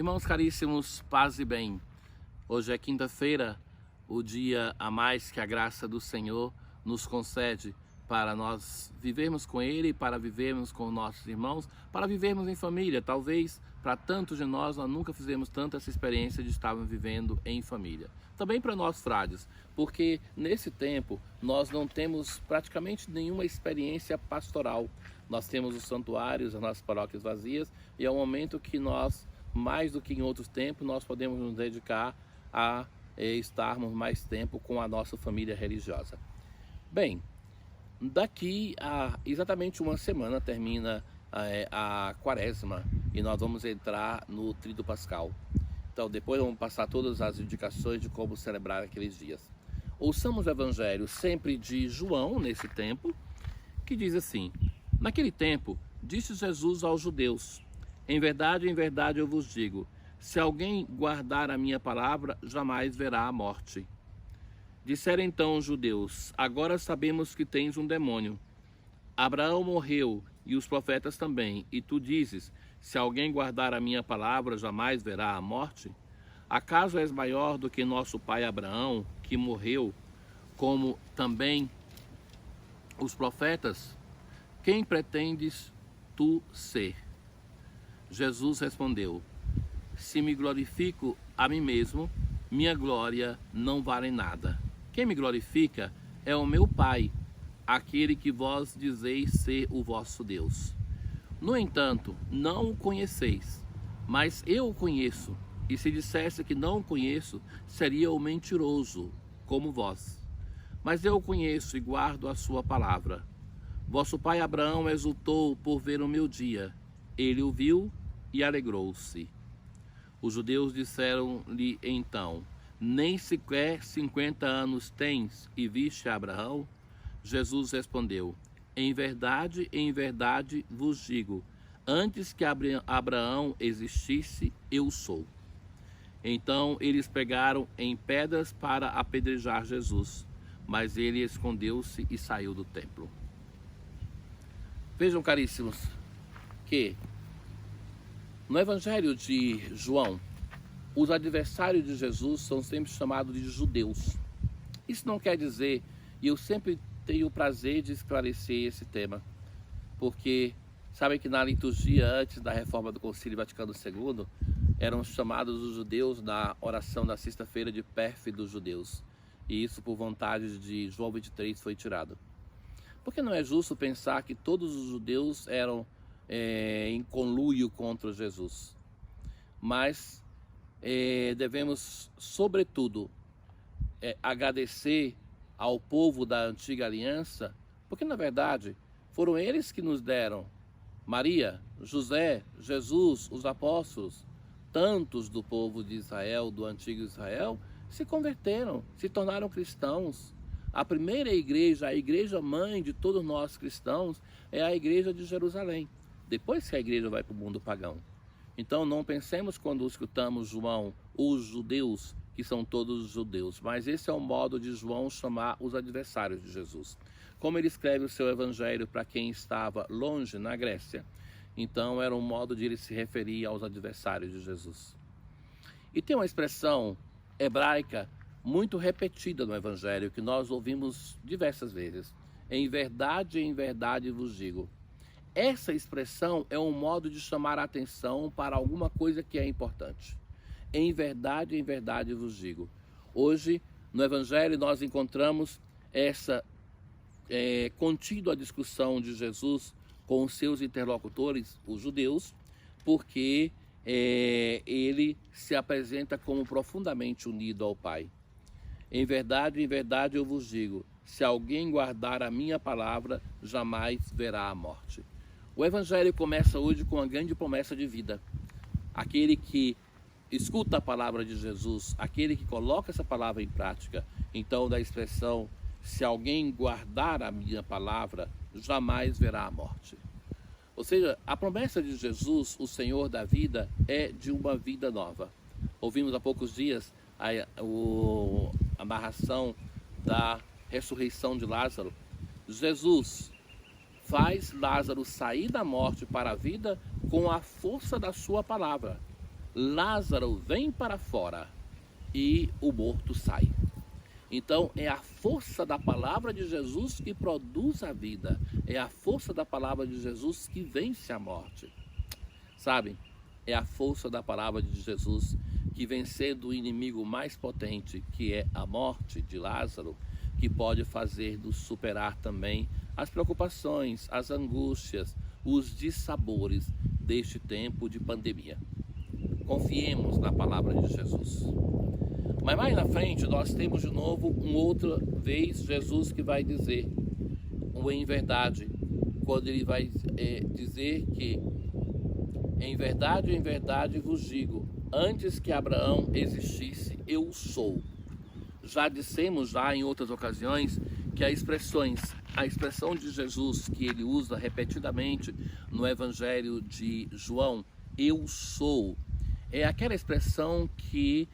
Irmãos caríssimos, paz e bem. Hoje é quinta-feira, o dia a mais que a graça do Senhor nos concede para nós vivermos com Ele, para vivermos com nossos irmãos, para vivermos em família. Talvez para tantos de nós nunca fizemos tanta essa experiência de estarmos vivendo em família. Também para nós frades, porque nesse tempo nós não temos praticamente nenhuma experiência pastoral. Nós temos os santuários, as nossas paróquias vazias, e é um momento que nós, mais do que em outros tempos, nós podemos nos dedicar a estarmos mais tempo com a nossa família religiosa. Bem, daqui a exatamente uma semana termina a quaresma e nós vamos entrar no Tríduo Pascal. Então depois vamos passar todas as indicações de como celebrar aqueles dias. Ouçamos o Evangelho sempre de João nesse tempo, que diz assim: naquele tempo disse Jesus aos judeus: em verdade eu vos digo, se alguém guardar a minha palavra, jamais verá a morte. Disseram então os judeus: agora sabemos que tens um demônio. Abraão morreu e os profetas também, e tu dizes: se alguém guardar a minha palavra, jamais verá a morte? Acaso és maior do que nosso pai Abraão, que morreu, como também os profetas? Quem pretendes tu ser? Jesus respondeu: se me glorifico a mim mesmo, minha glória não vale nada. Quem me glorifica é o meu Pai, aquele que vós dizeis ser o vosso Deus. No entanto, não o conheceis, mas eu o conheço, e se dissesse que não o conheço, seria o mentiroso, como vós. Mas eu o conheço e guardo a sua palavra. Vosso pai Abraão exultou por ver o meu dia. Ele o viu e alegrou-se. Os judeus disseram-lhe então: nem sequer 50 anos tens e viste Abraão? Jesus respondeu: em verdade vos digo, antes que Abraão existisse, eu sou. Então eles pegaram em pedras para apedrejar Jesus, mas ele escondeu-se e saiu do templo. Vejam, caríssimos, que no Evangelho de João, os adversários de Jesus são sempre chamados de judeus. Isso não quer dizer, e eu sempre tenho o prazer de esclarecer esse tema, porque sabem que na liturgia antes da reforma do Concílio Vaticano II, eram chamados os judeus na oração da sexta-feira de pérfidos judeus, e isso por vontade de João 23 foi tirado. Porque não é justo pensar que todos os judeus eram em conluio contra Jesus, mas devemos, sobretudo, agradecer ao povo da antiga aliança, porque na verdade foram eles que nos deram Maria, José, Jesus, os apóstolos. Tantos do povo de Israel, do antigo Israel, se converteram, se tornaram cristãos. A primeira igreja, a igreja mãe de todos nós cristãos, é a igreja de Jerusalém, depois que a igreja vai para o mundo pagão. Então não pensemos, quando escutamos João, os judeus, que são todos judeus, mas esse é o modo de João chamar os adversários de Jesus. Como ele escreve o seu evangelho para quem estava longe, na Grécia, então era um modo de ele se referir aos adversários de Jesus. E tem uma expressão hebraica muito repetida no evangelho, que nós ouvimos diversas vezes: em verdade vos digo. Essa expressão é um modo de chamar a atenção para alguma coisa que é importante. Em verdade vos digo. Hoje, no Evangelho, nós encontramos essa contínua discussão de Jesus com os seus interlocutores, os judeus, porque ele se apresenta como profundamente unido ao Pai. Em verdade eu vos digo, se alguém guardar a minha palavra, jamais verá a morte. O Evangelho começa hoje com uma grande promessa de vida. Aquele que escuta a palavra de Jesus, aquele que coloca essa palavra em prática, então da expressão, se alguém guardar a minha palavra, jamais verá a morte. Ou seja, a promessa de Jesus, o Senhor da vida, é de uma vida nova. Ouvimos há poucos dias a narração da ressurreição de Lázaro. Jesus faz Lázaro sair da morte para a vida com a força da sua palavra. Lázaro vem para fora e o morto sai. Então é a força da palavra de Jesus que produz a vida, é a força da palavra de Jesus que vence a morte. Sabe, é a força da palavra de Jesus que vencendo o inimigo mais potente, que é a morte de Lázaro, que pode fazer-nos superar também as preocupações, as angústias, os dissabores deste tempo de pandemia. Confiemos na palavra de Jesus. Mas mais na frente nós temos de novo uma outra vez Jesus que vai dizer, em verdade, quando ele vai dizer que em verdade vos digo, antes que Abraão existisse, eu sou. Já dissemos já em outras ocasiões que a expressão de Jesus que ele usa repetidamente no Evangelho de João, eu sou, é aquela expressão que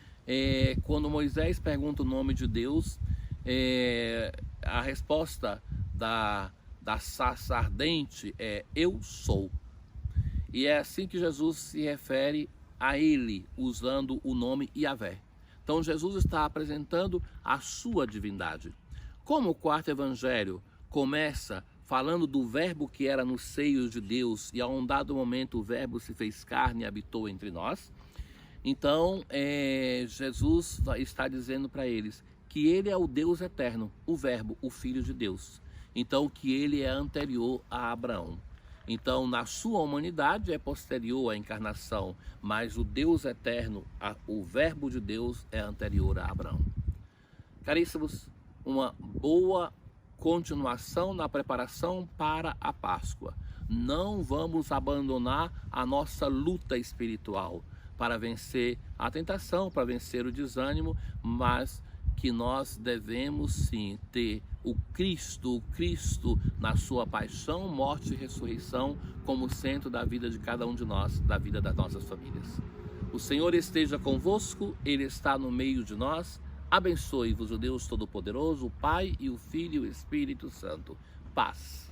quando Moisés pergunta o nome de Deus, a resposta da sarça ardente é eu sou. E é assim que Jesus se refere a ele, usando o nome Yahvé. Então Jesus está apresentando a sua divindade. Como o quarto evangelho começa falando do verbo que era no seio de Deus e a um dado momento o verbo se fez carne e habitou entre nós, então Jesus está dizendo para eles que ele é o Deus eterno, o verbo, o Filho de Deus. Então que ele é anterior a Abraão. Então, na sua humanidade é posterior à encarnação, mas o Deus eterno, o verbo de Deus é anterior a Abraão. Caríssimos, uma boa continuação na preparação para a Páscoa. Não vamos abandonar a nossa luta espiritual para vencer a tentação, para vencer o desânimo, mas que nós devemos sim ter o Cristo na sua paixão, morte e ressurreição como centro da vida de cada um de nós, da vida das nossas famílias. O Senhor esteja convosco, Ele está no meio de nós. Abençoe-vos o Deus Todo-Poderoso, o Pai e o Filho e o Espírito Santo. Paz.